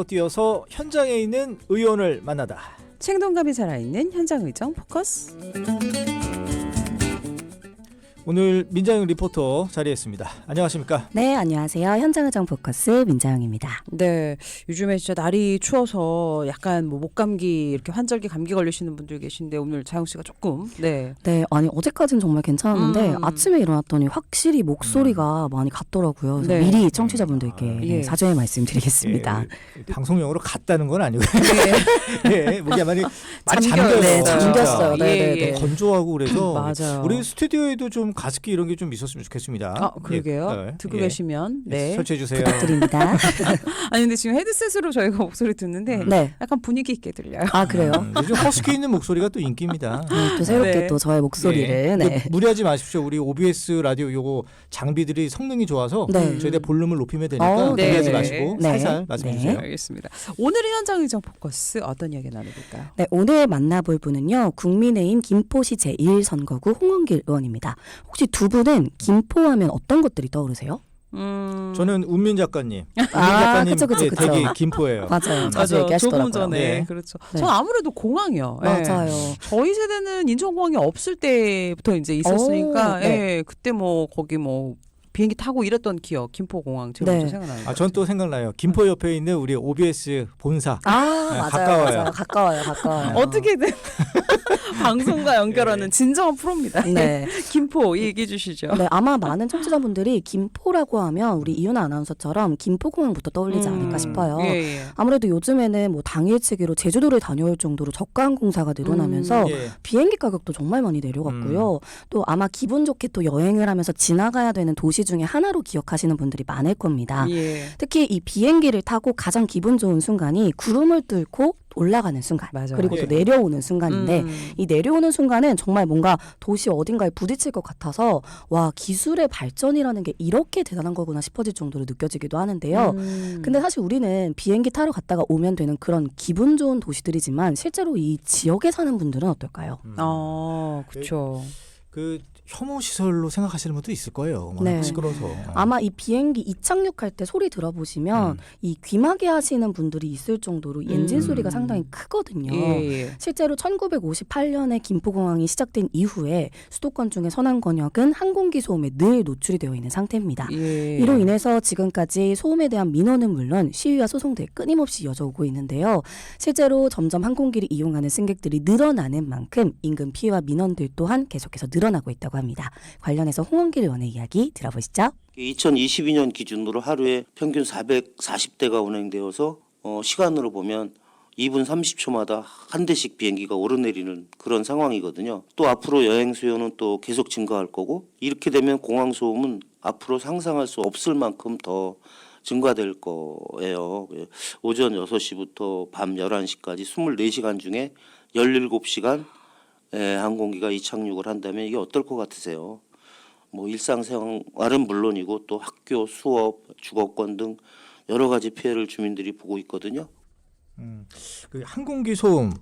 뛰어서 현장에 있는 의원을 만나다. 생동감이 살아있는 현장의정 포커스. 오늘 민자영 리포터 자리했습니다. 안녕하십니까? 네, 안녕하세요. 현장의정 포커스 민자영입니다. 네, 요즘에 진짜 날이 추워서 약간 뭐 목감기 이렇게 환절기 감기 걸리시는 분들 계신데 오늘 자영 씨가 조금 네, 아니 어제까지는 정말 괜찮았는데 아침에 일어났더니 확실히 목소리가 많이 갔더라고요. 그래서 네. 미리 청취자분들께 예. 사전에 말씀드리겠습니다. 방송용으로 갔다는 건 아니고요. 네, 목이 많이 잠겨요. 네, 진짜. 잠겼어요. 네, 예, 네, 예. 네. 건조하고 그래서 맞아요. 우리 스튜디오에도 좀 가습기 이런 게 좀 있었으면 좋겠습니다. 아, 그러게요. 예, 듣고 예. 계시면 네. 설치해 주세요. 부탁드립니다. 아니 근데 지금 헤드셋으로 저희가 목소리 듣는데 네. 약간 분위기 있게 들려요. 아, 그래요? 요즘 허스키 있는 목소리가 또 인기입니다. 또 새롭게 네. 또 저의 목소리를 예. 네. 무리하지 마십시오. 우리 OBS 라디오 요거 장비들이 성능이 좋아서 네. 저희가 볼륨을 높이면 되니까 네. 무리하지 네. 마시고 네. 살살 말씀해 네. 주세요. 알겠습니다. 오늘의 현장의정 포커스 어떤 이야기 나눠볼까요? 네, 오늘 만나볼 분은요. 국민의힘 김포시 제1선거구 홍은길 의원입니다. 혹시 두 분은 김포하면 어떤 것들이 떠오르세요? 저는 운민 작가님. 운민 아, 작가님 그쵸, 그쵸, 예, 그쵸. 댁이 김포예요. 맞아요. 자주 조금 얘기하시더라고요. 전에 네. 그렇죠. 네. 전 아무래도 공항이요. 예. 맞아요. 저희 세대는 인천공항이 없을 때부터 이제 있었으니까 오, 네. 예, 그때 뭐 거기 뭐 비행기 타고 이랬던 기억 김포공항 제가 네. 먼저 생각나는 전 또 생각나요. 김포 옆에 있는 우리 OBS 본사. 아, 네, 맞아요. 가까워요. 맞아요. 가까워요. 어떻게든 방송과 연결하는 예. 진정한 프로입니다. 네. 김포 얘기해 주시죠. 네, 아마 많은 청취자분들이 김포라고 하면 우리 이윤아 아나운서처럼 김포공항부터 떠올리지 않을까 싶어요. 예, 예. 아무래도 요즘에는 뭐 당일치기로 제주도를 다녀올 정도로 저가 항공사가 늘어나면서 예. 비행기 가격도 정말 많이 내려갔고요. 또 아마 기분 좋게 또 여행을 하면서 지나가야 되는 도시 중에 하나로 기억하시는 분들이 많을 겁니다. 예. 특히 이 비행기를 타고 가장 기분 좋은 순간이 구름을 뚫고 올라가는 순간, 맞아요. 그리고 예. 또 내려오는 순간인데 이 내려오는 순간은 정말 뭔가 도시 어딘가에 부딪힐 것 같아서 와, 기술의 발전이라는 게 이렇게 대단한 거구나 싶어질 정도로 느껴지기도 하는데요. 근데 사실 우리는 비행기 타러 갔다가 오면 되는 그런 기분 좋은 도시들이지만 실제로 이 지역에 사는 분들은 어떨까요? 그렇죠. 그 혐오 시설로 생각하시는 분도 있을 거예요. 워낙 네. 시끄러워서. 아마 이 비행기 이착륙할 때 소리 들어보시면 이 귀마개 하시는 분들이 있을 정도로 엔진 소리가 상당히 크거든요. 예. 실제로 1958년에 김포공항이 시작된 이후에 수도권 중에 서남 권역은 항공기 소음에 늘 노출이 되어 있는 상태입니다. 예. 이로 인해서 지금까지 소음에 대한 민원은 물론 시위와 소송들이 끊임없이 이어져오고 있는데요. 실제로 점점 항공기를 이용하는 승객들이 늘어나는 만큼 인근 피해와 민원들 또한 계속해서 늘어나고 있다고 합니다. 관련해서 홍은길 의원의 이야기 들어보시죠. 2022년 기준으로 하루에 평균 440대가 운행되어서 시간으로 보면 2분 30초마다 한 대씩 비행기가 오르내리는 그런 상황이거든요. 또 앞으로 여행 수요는 또 계속 증가할 거고 이렇게 되면 공항 소음은 앞으로 상상할 수 없을 만큼 더 증가될 거예요. 오전 6시부터 밤 11시까지 24시간 중에 17시간 항공기가 이착륙을 한다면 이게 어떨 것 같으세요? 뭐 일상생활은 물론이고 또 학교, 수업, 주거권 등 여러 가지 피해를 주민들이 보고 있거든요. 그 항공기 소음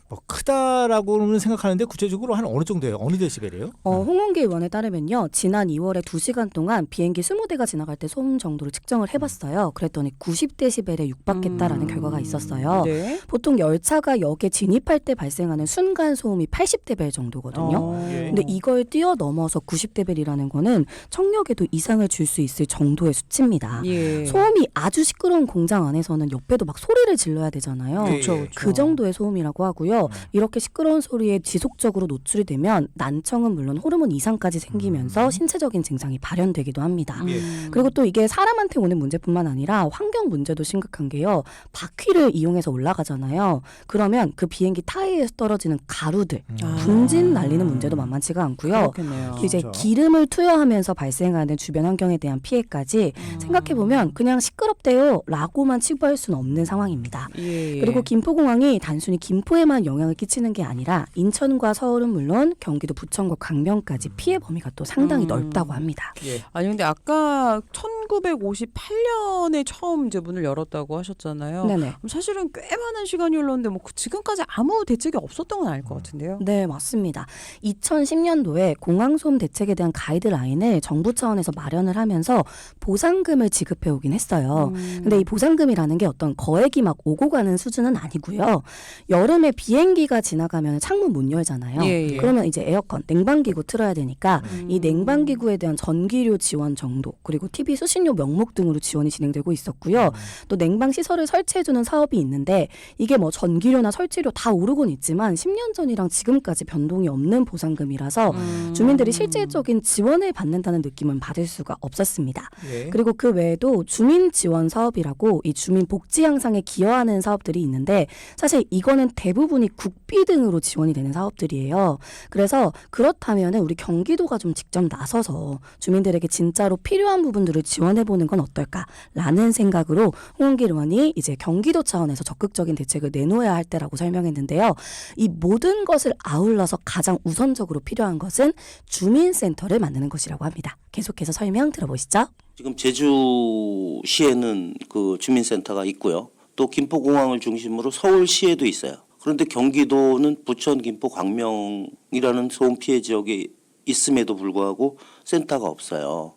뭐 크다라고는 생각하는데 구체적으로 한 어느 정도예요? 어느 데시벨이에요? 홍은길 의원에 따르면요. 지난 2월에 2시간 동안 비행기 20대가 지나갈 때 소음 정도를 측정을 해봤어요. 그랬더니 90데시벨에 육박했다라는 결과가 있었어요. 네. 보통 열차가 역에 진입할 때 발생하는 순간 소음이 80데벨 정도거든요. 예. 근데 이걸 뛰어넘어서 90데벨이라는 거는 청력에도 이상을 줄 수 있을 정도의 수치입니다. 예. 소음이 아주 시끄러운 공장 안에서는 옆에도 막 소리를 질러야 되잖아요. 예, 예. 그 정도의 소음이라고 하고요. 이렇게 시끄러운 소리에 지속적으로 노출이 되면 난청은 물론 호르몬 이상까지 생기면서 신체적인 증상이 발현되기도 합니다. 예. 그리고 또 이게 사람한테 오는 문제뿐만 아니라 환경 문제도 심각한 게요. 바퀴를 이용해서 올라가잖아요. 그러면 그 비행기 타이어에서 떨어지는 가루들, 분진 날리는 문제도 만만치가 않고요. 그렇겠네요. 이제 그렇죠. 기름을 투여하면서 발생하는 주변 환경에 대한 피해까지 생각해보면 그냥 시끄럽대요 라고만 치부할 수는 없는 상황입니다. 예. 그리고 김포공항이 단순히 김포에만 영향을 끼치는 게 아니라 인천과 서울은 물론 경기도 부천과 광명까지 피해 범위가 또 상당히 넓다고 합니다. 예. 아니 근데 아까 1958년에 처음 이제 문을 열었다고 하셨잖아요. 네네. 그럼 사실은 꽤 많은 시간이 흘렀는데 뭐 지금까지 아무 대책이 없었던 건 아닐 것 같은데요. 네, 맞습니다. 2010년도에 공항소음 대책에 대한 가이드라인을 정부 차원에서 마련을 하면서 보상금을 지급해 오긴 했어요. 근데 이 보상금이라는 게 어떤 거액이 막 오고 가는 수준은 아니고요. 여름에 비행기가 지나가면 창문 못 열잖아요. 예, 예. 그러면 이제 에어컨, 냉방기구 틀어야 되니까 이 냉방기구에 대한 전기료 지원 정도, 그리고 TV 수신료 명목 등으로 지원이 진행되고 있었고요. 또 냉방 시설을 설치해주는 사업이 있는데 이게 뭐 전기료나 설치료 다 오르곤 있지만 10년 전이랑 지금까지 변동이 없는 보상금이라서 주민들이 실질적인 지원을 받는다는 느낌은 받을 수가 없었습니다. 예. 그리고 그 외에도 주민 지원 사업이라고 이 주민 복지 향상에 기여하는 사업들이 있는데 사실 이거는 대부분이 국비 등으로 지원이 되는 사업들이에요. 그래서 그렇다면은 우리 경기도가 좀 직접 나서서 주민들에게 진짜로 필요한 부분들을 지원해보는 건 어떨까라는 생각으로 홍원길 의원이 이제 경기도 차원에서 적극적인 대책을 내놓아야 할 때라고 설명했는데요. 이 모든 것을 아울러서 가장 우선적으로 필요한 것은 주민센터를 만드는 것이라고 합니다. 계속해서 설명 들어보시죠. 지금 제주시에는 그 주민센터가 있고요. 또 김포공항을 중심으로 서울시에도 있어요. 그런데 경기도는 부천, 김포, 광명이라는 소음 피해 지역에 있음에도 불구하고 센터가 없어요.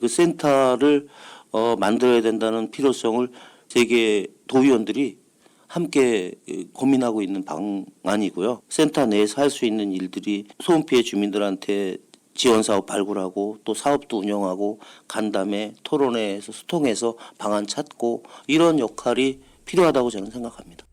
그 센터를 만들어야 된다는 필요성을 세계 도의원들이 함께 고민하고 있는 방안이고요. 센터 내에서 할 수 있는 일들이 소음 피해 주민들한테 지원 사업 발굴하고 또 사업도 운영하고 간담회, 토론회에서 소통해서 방안 찾고 이런 역할이 필요하다고 저는 생각합니다.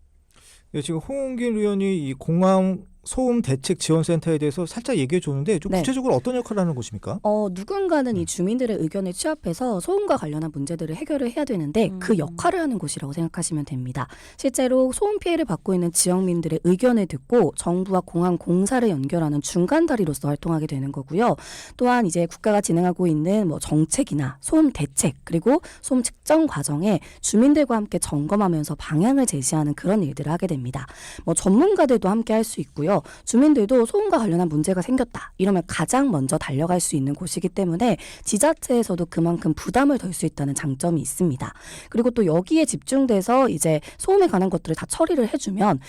예, 지금 홍원길 의원이 이 공항 소음 대책 지원센터에 대해서 살짝 얘기해 줬는데 좀 네. 구체적으로 어떤 역할을 하는 곳입니까? 누군가는 이 주민들의 의견을 취합해서 소음과 관련한 문제들을 해결을 해야 되는데 그 역할을 하는 곳이라고 생각하시면 됩니다. 실제로 소음 피해를 받고 있는 지역민들의 의견을 듣고 정부와 공항 공사를 연결하는 중간 다리로서 활동하게 되는 거고요. 또한 이제 국가가 진행하고 있는 뭐 정책이나 소음 대책 그리고 소음 측정 과정에 주민들과 함께 점검하면서 방향을 제시하는 그런 일들을 하게 됩니다. 뭐 전문가들도 함께 할 수 있고요. 주민들도 소음과 관련한 문제가 생겼다. 이러면 가장 먼저 달려갈 수 있는 곳이기 때문에 지자체에서도 그만큼 부담을 덜 수 있다는 장점이 있습니다. 그리고 또 여기에 집중돼서 이제 소음에 관한 것들을 다 처리를 해주면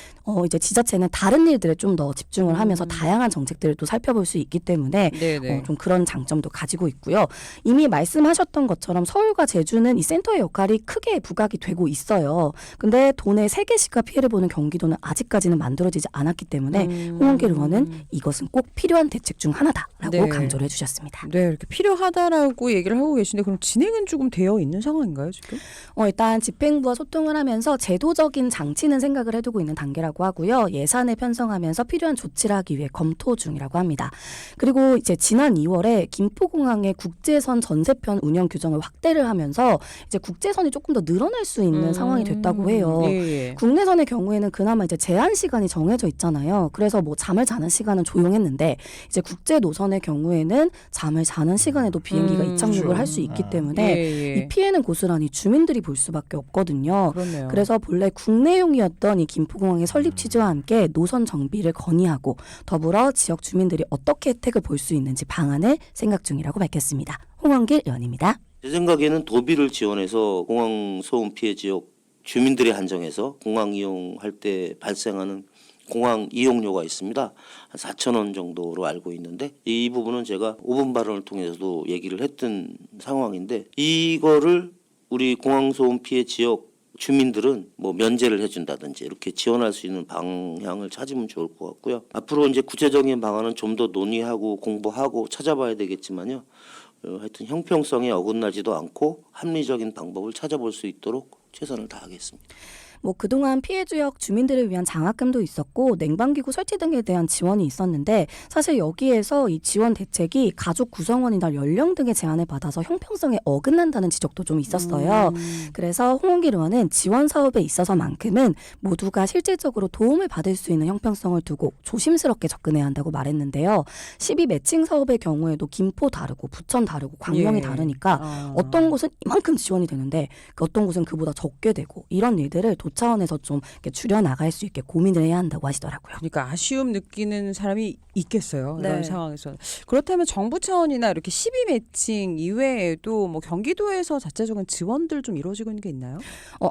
이제 지자체는 다른 일들에 좀 더 집중을 하면서 다양한 정책들을 또 살펴볼 수 있기 때문에 네네. 좀 그런 장점도 가지고 있고요. 이미 말씀하셨던 것처럼 서울과 제주는 이 센터의 역할이 크게 부각이 되고 있어요. 근데 도내 3개시가 피해를 보는 경기도는 아직까지는 만들어지지 않았기 때문에 홍원길 의원은 이것은 꼭 필요한 대책 중 하나다라고 네. 강조를 해주셨습니다. 네, 이렇게 필요하다라고 얘기를 하고 계신데 그럼 진행은 조금 되어 있는 상황인가요 지금? 일단 집행부와 소통을 하면서 제도적인 장치는 생각을 해두고 있는 단계라고 하고요. 예산을 편성하면서 필요한 조치를 하기 위해 검토 중이라고 합니다. 그리고 이제 지난 2월에 김포공항의 국제선 전세편 운영 규정을 확대를 하면서 이제 국제선이 조금 더 늘어날 수 있는 상황이 됐다고 해요. 예, 예. 국내선의 경우에는 그나마 이제 제한 시간이 정해져 있잖아요. 그래서 뭐 잠을 자는 시간은 조용했는데 이제 국제 노선의 경우에는 잠을 자는 시간에도 비행기가 이착륙을 그렇죠. 할 수 있기 때문에 예, 예. 이 피해는 고스란히 주민들이 볼 수밖에 없거든요. 그렇네요. 그래서 본래 국내용이었던 이 김포공항의 설립 취지와 함께 노선 정비를 건의하고 더불어 지역 주민들이 어떻게 혜택을 볼 수 있는지 방안을 생각 중이라고 밝혔습니다. 홍원길 의원입니다. 제 생각에는 도비를 지원해서 공항 소음 피해 지역 주민들에 한정해서 공항 이용할 때 발생하는 공항 이용료가 있습니다. 한 4,000원 정도로 알고 있는데 이 부분은 제가 5분 발언을 통해서도 얘기를 했던 상황인데 이거를 우리 공항 소음 피해 지역 주민들은 뭐 면제를 해준다든지 이렇게 지원할 수 있는 방향을 찾으면 좋을 것 같고요. 앞으로 이제 구체적인 방안은 좀 더 논의하고 공부하고 찾아봐야 되겠지만요. 하여튼 형평성에 어긋나지도 않고 합리적인 방법을 찾아볼 수 있도록 최선을 다하겠습니다. 뭐 그동안 피해 지역 주민들을 위한 장학금도 있었고 냉방기구 설치 등에 대한 지원이 있었는데 사실 여기에서 이 지원 대책이 가족 구성원이나 연령 등의 제한을 받아서 형평성에 어긋난다는 지적도 좀 있었어요. 그래서 홍원길 의원은 지원 사업에 있어서만큼은 모두가 실질적으로 도움을 받을 수 있는 형평성을 두고 조심스럽게 접근해야 한다고 말했는데요. 12 매칭 사업의 경우에도 김포 다르고 부천 다르고 광명이 예. 다르니까 어떤 곳은 이만큼 지원이 되는데 어떤 곳은 그보다 적게 되고 이런 일들을 도 차원에서 좀 이렇게 줄여나갈 수 있게 고민을 해야 한다고 하시더라고요. 그러니까 아쉬움 느끼는 사람이 있겠어요. 이런 네. 상황에서는. 그렇다면 정부 차원이나 이렇게 12 매칭 이외에도 뭐 경기도에서 자체적인 지원들 좀 이루어지고 있는 게 있나요?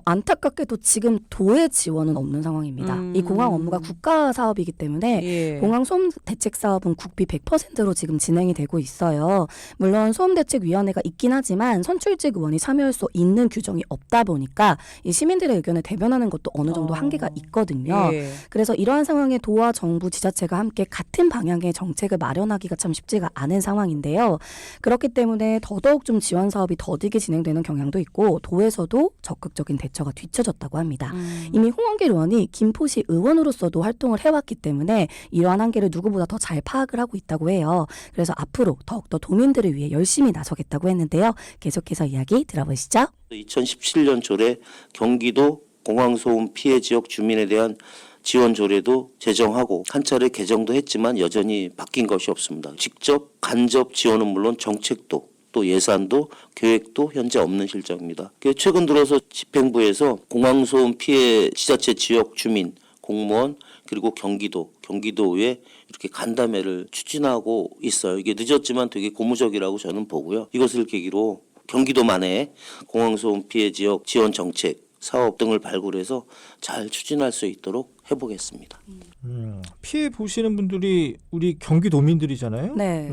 안타깝게도 지금 도의 지원은 없는 상황입니다. 이 공항 업무가 국가 사업이기 때문에 예. 공항 소음 대책 사업은 국비 100%로 지금 진행이 되고 있어요. 물론 소음대책위원회가 있긴 하지만 선출직 의원이 참여할 수 있는 규정이 없다 보니까 이 시민들의 의견을 대변하는 것도 어느 정도 한계가 있거든요. 예. 그래서 이러한 상황에 도와 정부, 지자체가 함께 같은 방향의 정책을 마련하기가 참 쉽지가 않은 상황인데요. 그렇기 때문에 더더욱 좀 지원 사업이 더디게 진행되는 경향도 있고 도에서도 적극적인 대처가 뒤처졌다고 합니다. 이미 홍원길 의원이 김포시 의원으로서도 활동을 해왔기 때문에 이러한 한계를 누구보다 더 잘 파악을 하고 있다고 해요. 그래서 앞으로 더욱더 도민들을 위해 열심히 나서겠다고 했는데요. 계속해서 이야기 들어보시죠. 2017년 조례 경기도 공항소음 피해 지역 주민에 대한 지원 조례도 제정하고 한 차례 개정도 했지만 여전히 바뀐 것이 없습니다. 직접 간접 지원은 물론 정책도 또 예산도 계획도 현재 없는 실정입니다. 최근 들어서 집행부에서 공항소음 피해 지자체 지역 주민, 공무원 그리고 경기도에 이렇게 간담회를 추진하고 있어요. 이게 늦었지만 되게 고무적이라고 저는 보고요. 이것을 계기로 경기도만의 공항소음 피해 지역 지원 정책, 사업 등을 발굴해서 잘 추진할 수 있도록 해보겠습니다. 피해 보시는 분들이 우리 경기도민들이잖아요. 네.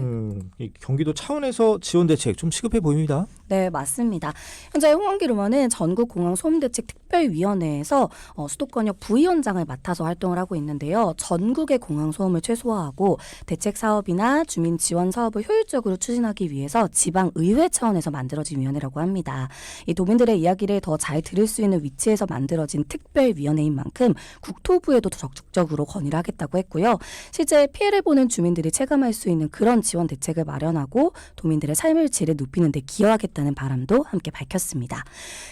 이 경기도 차원에서 지원 대책 좀 시급해 보입니다. 네, 맞습니다. 현재 홍원길 의원은 전국공항소음대책특별위원회에서 수도권역 부위원장을 맡아서 활동을 하고 있는데요. 전국의 공항소음을 최소화하고 대책 사업이나 주민 지원 사업을 효율적으로 추진하기 위해서 지방의회 차원에서 만들어진 위원회라고 합니다. 이 도민들의 이야기를 더 잘 들을 수 있는 위치에서 만들어진 특별위원회인 만큼 국토부에도 더 적극적으로 건의를 하겠다고 했고요. 실제 피해를 보는 주민들이 체감할 수 있는 그런 지원 대책을 마련하고 도민들의 삶의 질을 높이는 데 기여하겠다는 바람도 함께 밝혔습니다.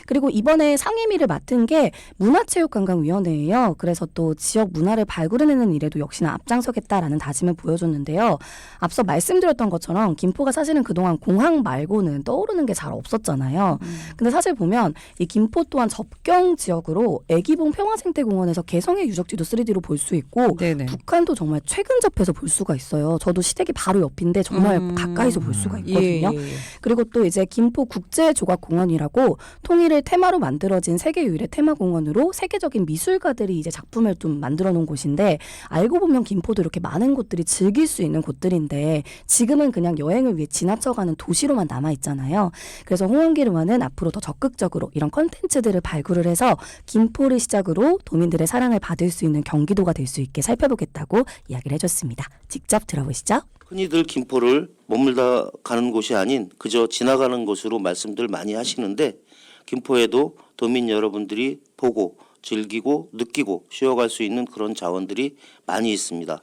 그리고 이번에 상임위를 맡은 게 문화체육관광위원회예요. 그래서 또 지역 문화를 발굴해내는 일에도 역시나 앞장서겠다라는 다짐을 보여줬는데요. 앞서 말씀드렸던 것처럼 김포가 사실은 그동안 공항 말고는 떠오르는 게 잘 없었잖아요. 근데 사실 보면 이 김포 또한 접경 지역으로 애기봉 평화생태공원에서 개성의 유적지도 3D로 볼 수 있고 네네. 북한도 정말 최근접해서 볼 수가 있어요. 저도 시댁이 바로 옆인데 정말 가까이서 볼 수가 있거든요. 예. 그리고 또 이제 김포 국제조각공원이라고 통일을 테마로 만들어진 세계 유일의 테마공원으로 세계적인 미술가들이 이제 작품을 좀 만들어 놓은 곳인데 알고 보면 김포도 이렇게 많은 곳들이 즐길 수 있는 곳들인데 지금은 그냥 여행을 위해 지나쳐가는 도시로만 남아 있잖아요. 그래서 홍원길 의원은 앞으로 더 적극적으로 이런 컨텐츠들을 발굴을 해서 김포를 시작으로 도민들의 사랑을 받을 수 있는 경기도가 될 수 있게 살펴보겠다고 이야기를 해줬습니다. 직접 들어보시죠. 흔히들 김포를 머물다 가는 곳이 아닌 그저 지나가는 곳으로 말씀들 많이 하시는데 김포에도 도민 여러분들이 보고 즐기고 느끼고 쉬어갈 수 있는 그런 자원들이 많이 있습니다.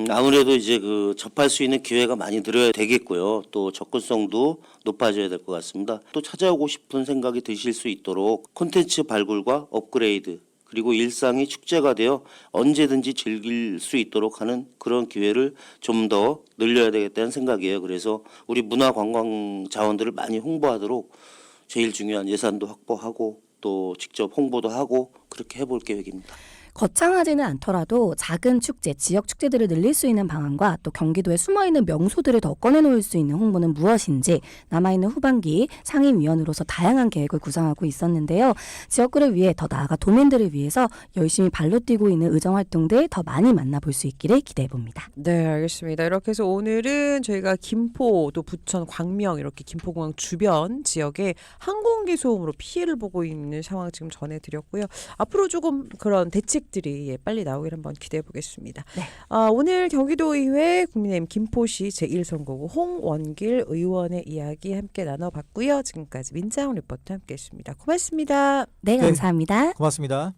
아무래도 이제 접할 수 있는 기회가 많이 늘어야 되겠고요. 또 접근성도 높아져야 될 것 같습니다. 또 찾아오고 싶은 생각이 드실 수 있도록 콘텐츠 발굴과 업그레이드 그리고 일상이 축제가 되어 언제든지 즐길 수 있도록 하는 그런 기회를 좀 더 늘려야 되겠다는 생각이에요. 그래서 우리 문화관광 자원들을 많이 홍보하도록 제일 중요한 예산도 확보하고 또 직접 홍보도 하고 그렇게 해볼 계획입니다. 거창하지는 않더라도 작은 축제, 지역 축제들을 늘릴 수 있는 방안과 또 경기도에 숨어있는 명소들을 더 꺼내놓을 수 있는 홍보는 무엇인지 남아있는 후반기 상임위원으로서 다양한 계획을 구상하고 있었는데요. 지역구를 위해 더 나아가 도민들을 위해서 열심히 발로 뛰고 있는 의정활동들 더 많이 만나볼 수 있기를 기대해봅니다. 네, 알겠습니다. 이렇게 해서 오늘은 저희가 김포, 또 부천, 광명 이렇게 김포공항 주변 지역에 항공기 소음으로 피해를 보고 있는 상황 지금 전해드렸고요. 앞으로 조금 그런 대책들이 빨리 나오길 한번 기대해 보겠습니다. 네. 오늘 경기도의회 국민의힘 김포시 제1선거구 홍원길 의원의 이야기 함께 나눠봤고요. 지금까지 민자훈 리포터 함께했습니다. 고맙습니다. 네, 감사합니다. 고맙습니다.